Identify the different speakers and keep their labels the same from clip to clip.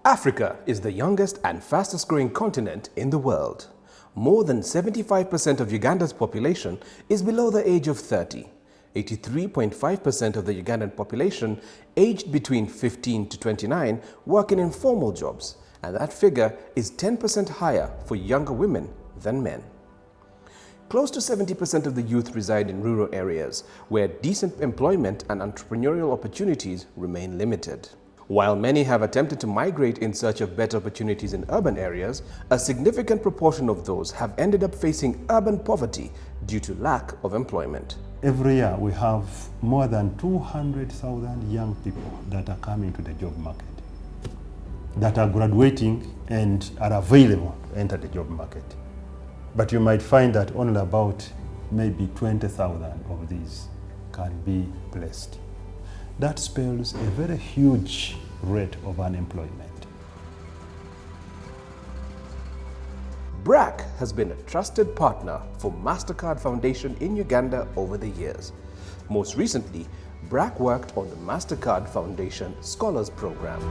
Speaker 1: Africa is the youngest and fastest growing continent in the world. More than 75% of Uganda's population is below the age of 30. 83.5% of the Ugandan population aged between 15 to 29 work in informal jobs, and that figure is 10% higher for younger women than men. Close to 70% of the youth reside in rural areas where decent employment and entrepreneurial opportunities remain limited. While many have attempted to migrate in search of better opportunities in urban areas, a significant proportion of those have ended up facing urban poverty due to lack of employment.
Speaker 2: Every year we have more than 200,000 young people that are coming to the job market, that are graduating and are available to enter the job market. But you might find that only about maybe 20,000 of these can be placed. That spells a very huge rate of unemployment.
Speaker 1: BRAC has been a trusted partner for Mastercard Foundation in Uganda over the years. Most recently, BRAC worked on the Mastercard Foundation Scholars Program.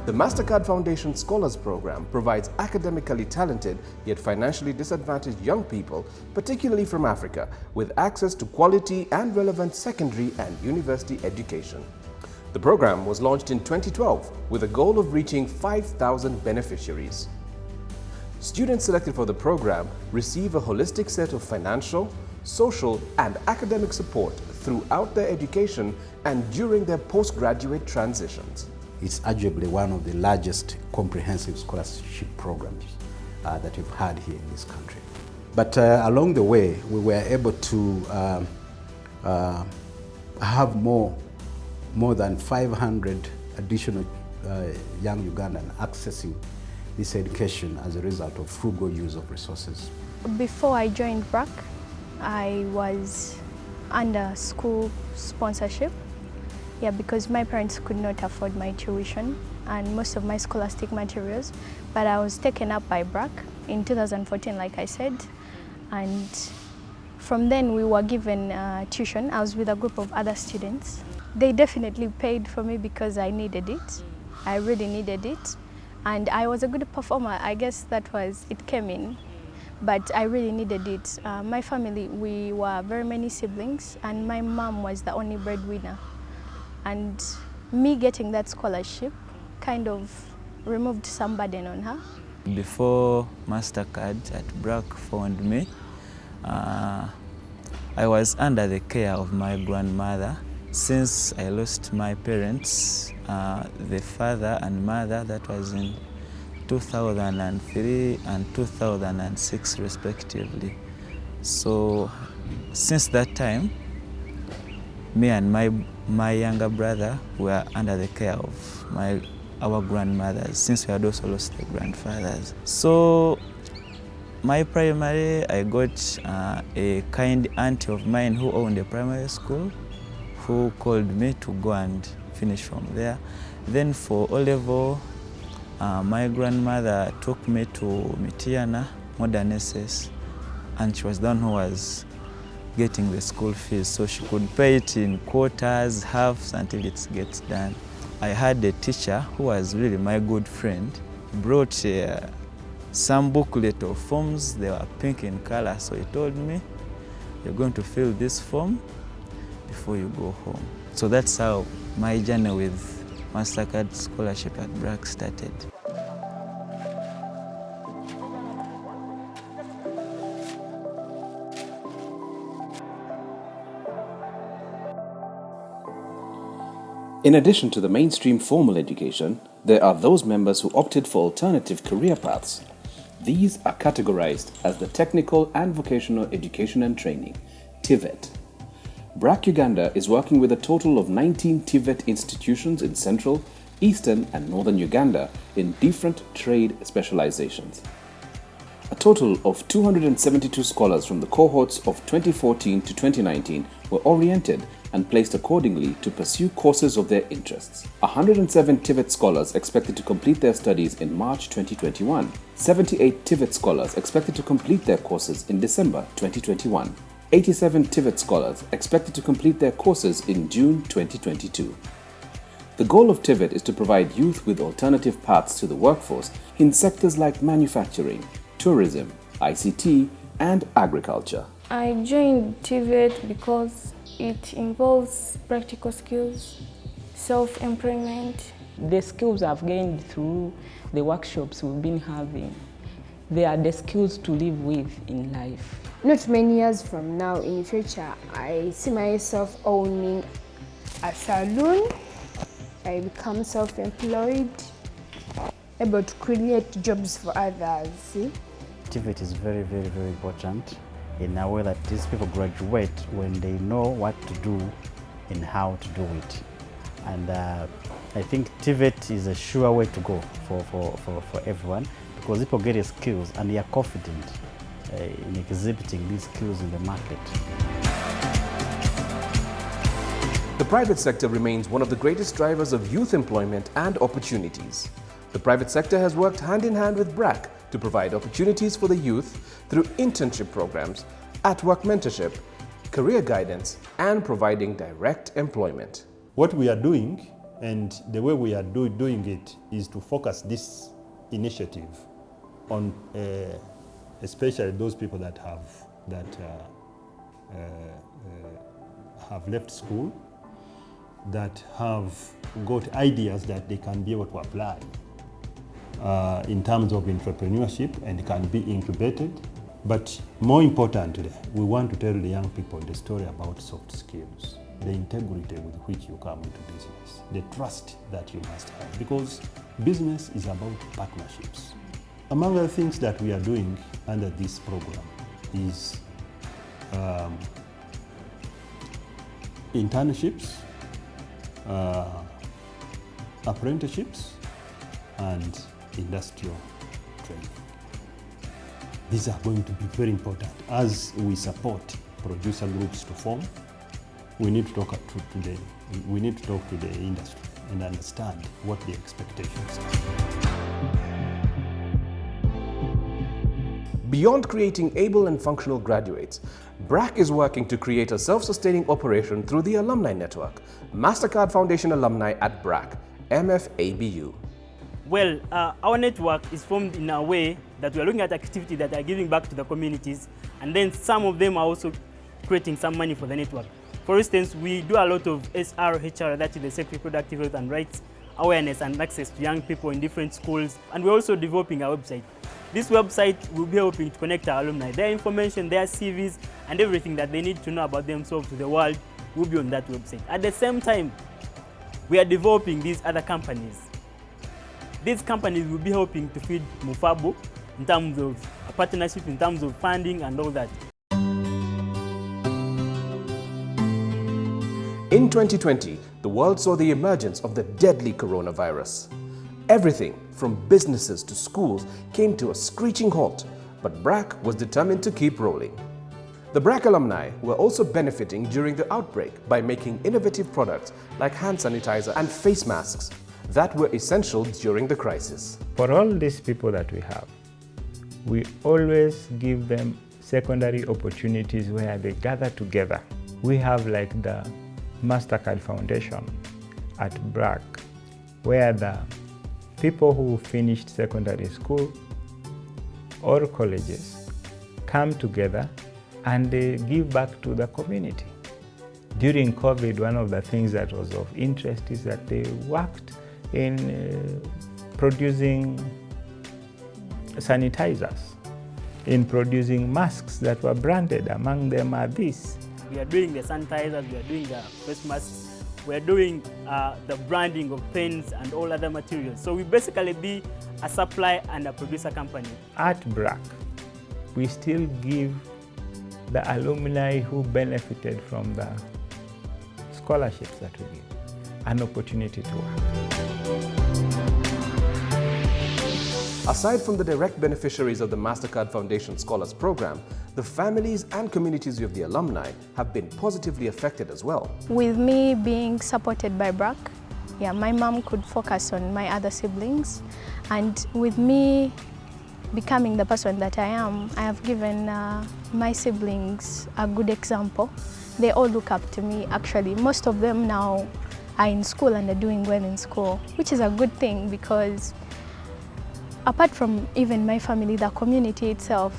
Speaker 1: The Mastercard Foundation Scholars Program provides academically talented yet financially disadvantaged young people, particularly from Africa, with access to quality and relevant secondary and university education. The program was launched in 2012 with a goal of reaching 5,000 beneficiaries. Students selected for the program receive a holistic set of financial, social, and academic support throughout their education and during their postgraduate transitions.
Speaker 3: It's arguably one of the largest comprehensive scholarship programs that we've had here in this country. But along the way, we were able to have more than 500 additional young Ugandans accessing this education as a result of frugal use of resources.
Speaker 4: Before I joined BRAC, I was under school sponsorship. Yeah, because my parents could not afford my tuition and most of my scholastic materials, but I was taken up by BRAC in 2014, like I said, and from then we were given tuition. I was with a group of other students. They definitely paid for me because I needed it. I really needed it, and I was a good performer. I guess it came in, but I really needed it. My family, we were very many siblings, and my mom was the only breadwinner. And me getting that scholarship kind of removed some burden on her.
Speaker 5: Before Mastercard at BRAC found me, I was under the care of my grandmother. Since I lost my parents, the father and mother, that was in 2003 and 2006 respectively. So since that time, me and my younger brother were under the care of our grandmothers, since we had also lost the grandfathers. So my primary, I got a kind auntie of mine who owned a primary school, who called me to go and finish from there. Then for O-level, my grandmother took me to Mitiana, Modern SS, and she was the one who was getting the school fees, so she could pay it in quarters, halves, until it gets done. I had a teacher who was really my good friend. He brought some booklet of forms. They were pink in color, so he told me, "You're going to fill this form before you go home." So that's how my journey with Mastercard Scholarship at BRAC started.
Speaker 1: In addition to the mainstream formal education, there are those members who opted for alternative career paths. These are categorized as the Technical and Vocational Education and Training, TVET. BRAC Uganda is working with a total of 19 TVET institutions in central, eastern and northern Uganda in different trade specializations. A total of 272 scholars from the cohorts of 2014 to 2019 were oriented and placed accordingly to pursue courses of their interests. 107 TVET scholars expected to complete their studies in March 2021. 78 TVET scholars expected to complete their courses in December 2021. 87 TVET scholars expected to complete their courses in June 2022. The goal of TVET is to provide youth with alternative paths to the workforce in sectors like manufacturing, tourism, ICT, and agriculture.
Speaker 6: I joined TVET because it involves practical skills, self-employment.
Speaker 7: The skills I've gained through the workshops we've been having, they are the skills to live with in life.
Speaker 8: Not many years from now, in the future, I see myself owning a salon. I become self-employed, able to create jobs for others.
Speaker 9: TVET is very, very, very important in a way that these people graduate when they know what to do and how to do it. And I think TVET is a sure way to go for everyone, because people get the skills and they are confident in exhibiting these skills in the market.
Speaker 1: The private sector remains one of the greatest drivers of youth employment and opportunities. The private sector has worked hand in hand with BRAC to provide opportunities for the youth through internship programs, at-work mentorship, career guidance, and providing direct employment.
Speaker 2: What we are doing, and the way we are doing it, is to focus this initiative on especially those people that have left school, that have got ideas that they can be able to apply in terms of entrepreneurship and can be incubated. But more importantly, we want to tell the young people the story about soft skills, the integrity with which you come into business, the trust that you must have, because business is about partnerships. Among other things that we are doing under this program is internships, apprenticeships, and industrial training. These are going to be very important as we support producer groups to form. We need to talk to the industry and understand what the expectations are.
Speaker 1: Beyond creating able and functional graduates, BRAC is working to create a self-sustaining operation through the Alumni Network, Mastercard Foundation Alumni at BRAC, MFABU.
Speaker 10: Well, our network is formed in a way that we are looking at activities that are giving back to the communities, and then some of them are also creating some money for the network. For instance, we do a lot of SRHR, that is the Sexual Reproductive Health and Rights awareness and access to young people in different schools, and we're also developing our website. This website will be helping to connect our alumni. Their information, their CVs, and everything that they need to know about themselves to the world will be on that website. At the same time, we are developing these other companies. These companies will be helping to feed Mufabu in terms of a partnership, in terms of funding and all that.
Speaker 1: In 2020, the world saw the emergence of the deadly coronavirus. Everything from businesses to schools came to a screeching halt, but BRAC was determined to keep rolling. The BRAC alumni were also benefiting during the outbreak by making innovative products like hand sanitizer and face masks that were essential during the crisis.
Speaker 11: For all these people that we have, we always give them secondary opportunities where they gather together. We have like the Mastercard Foundation at BRAC, where the people who finished secondary school or colleges come together and they give back to the community. During COVID, one of the things that was of interest is that they worked in producing sanitizers, in producing masks that were branded. Among them are these.
Speaker 10: We are doing the sanitizers, we are doing the face masks, we are doing the branding of pens and all other materials. So we basically be a supply and a producer company.
Speaker 11: At BRAC, we still give the alumni who benefited from the scholarships that we give an opportunity to work.
Speaker 1: Aside from the direct beneficiaries of the Mastercard Foundation Scholars Program, the families and communities of the alumni have been positively affected as well.
Speaker 4: With me being supported by BRAC, my mom could focus on my other siblings, and with me becoming the person that I am, I have given my siblings a good example. They all look up to me, actually. Most of them now are in school and are doing well in school, which is a good thing because apart from even my family, the community itself,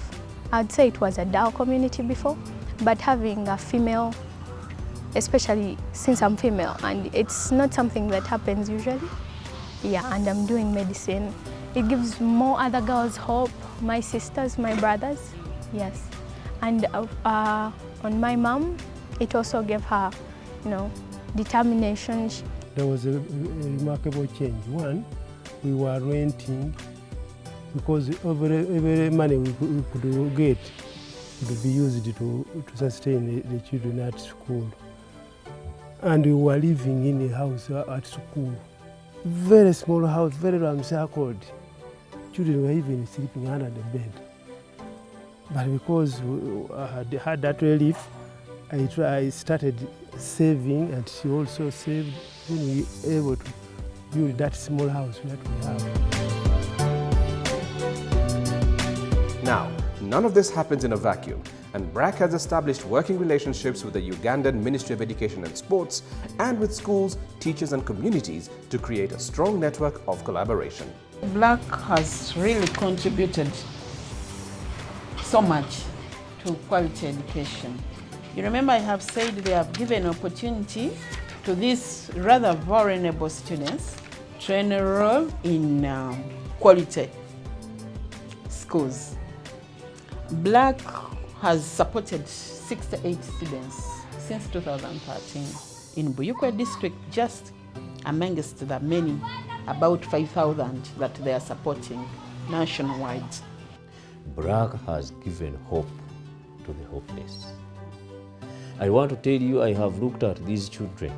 Speaker 4: I'd say it was a dull community before, but having a female, especially since I'm female, and it's not something that happens usually, yeah, and I'm doing medicine, it gives more other girls hope, my sisters, my brothers, yes. And on my mom, it also gave her, you know, determination.
Speaker 12: There was a remarkable change. One, we were renting because every money we could get could be used to sustain the children at school. And we were living in a house at school. Very small house, very ramshackle. Children were even sleeping under the bed. But because I had that relief, I started saving, and she also saved, when we were able to build that small house that we have.
Speaker 1: Now, none of this happens in a vacuum, and BRAC has established working relationships with the Ugandan Ministry of Education and Sports and with schools, teachers and communities to create a strong network of collaboration.
Speaker 13: BRAC has really contributed so much to quality education. You remember I have said they have given opportunity to these rather vulnerable students to enroll in quality schools. BRAC has supported 68 students since 2013 in Buyukwe district, just amongst the many, about 5,000 that they are supporting nationwide.
Speaker 14: BRAC has given hope to the hopeless. I want to tell you, I have looked at these children,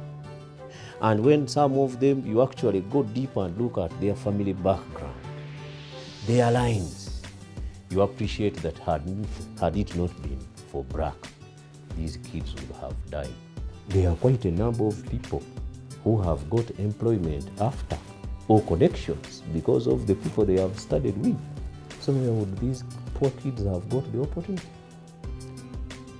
Speaker 14: and when some of them, you actually go deep and look at their family background, their lines, you appreciate that had it not been for BRAC, these kids would have died. There are quite a number of people who have got employment after, or connections because of the people they have studied with. So where would these poor kids have got the opportunity?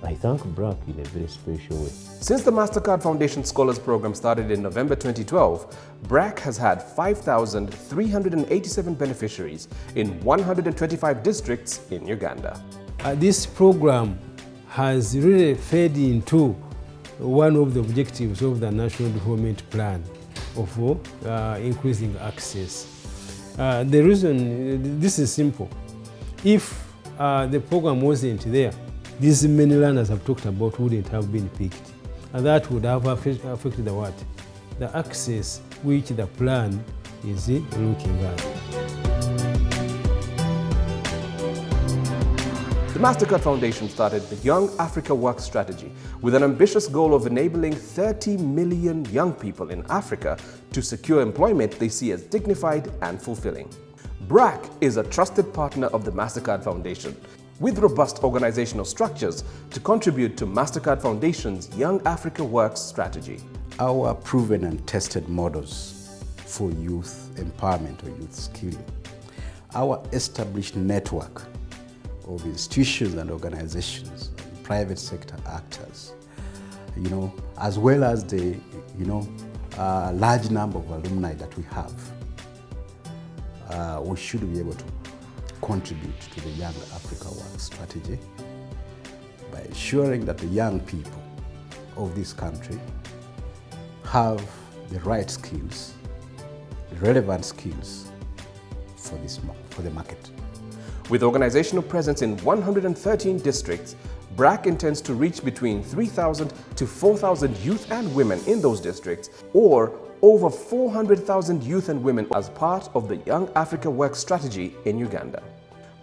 Speaker 14: I thank BRAC in a very special way.
Speaker 1: Since the Mastercard Foundation Scholars Program started in November 2012, BRAC has had 5,387 beneficiaries in 125 districts in Uganda.
Speaker 12: This program has really fed into one of the objectives of the National Development Plan of increasing access. The reason, this is simple. If the program wasn't there, these many learners I've talked about wouldn't have been picked. And that would have affected the what? The access which the plan is looking at.
Speaker 1: The Mastercard Foundation started the Young Africa Work Strategy with an ambitious goal of enabling 30 million young people in Africa to secure employment they see as dignified and fulfilling. BRAC is a trusted partner of the Mastercard Foundation, with robust organizational structures to contribute to Mastercard Foundation's Young Africa Works strategy.
Speaker 3: Our proven and tested models for youth empowerment or youth skilling, our established network of institutions and organizations, private sector actors, as well as the, large number of alumni that we have, we should be able to contribute to the Young Africa Work strategy by ensuring that the young people of this country have the right skills, the relevant skills for the market.
Speaker 1: With organizational presence in 113 districts, BRAC intends to reach between 3,000 to 4,000 youth and women in those districts, or over 400,000 youth and women as part of the Young Africa Work strategy in Uganda.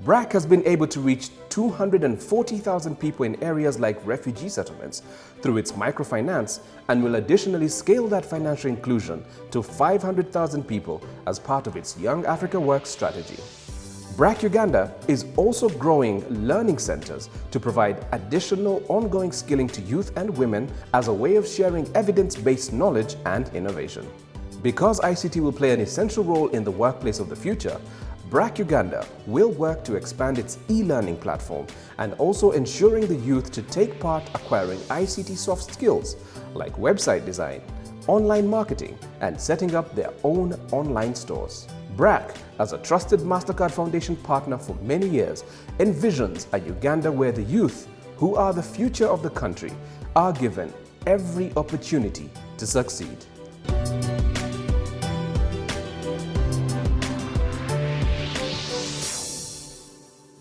Speaker 1: BRAC has been able to reach 240,000 people in areas like refugee settlements through its microfinance, and will additionally scale that financial inclusion to 500,000 people as part of its Young Africa Work strategy. BRAC Uganda is also growing learning centers to provide additional ongoing skilling to youth and women as a way of sharing evidence-based knowledge and innovation. Because ICT will play an essential role in the workplace of the future, BRAC Uganda will work to expand its e-learning platform and also ensuring the youth to take part acquiring ICT soft skills like website design, online marketing, and setting up their own online stores. BRAC, as a trusted Mastercard Foundation partner for many years, envisions a Uganda where the youth, who are the future of the country, are given every opportunity to succeed.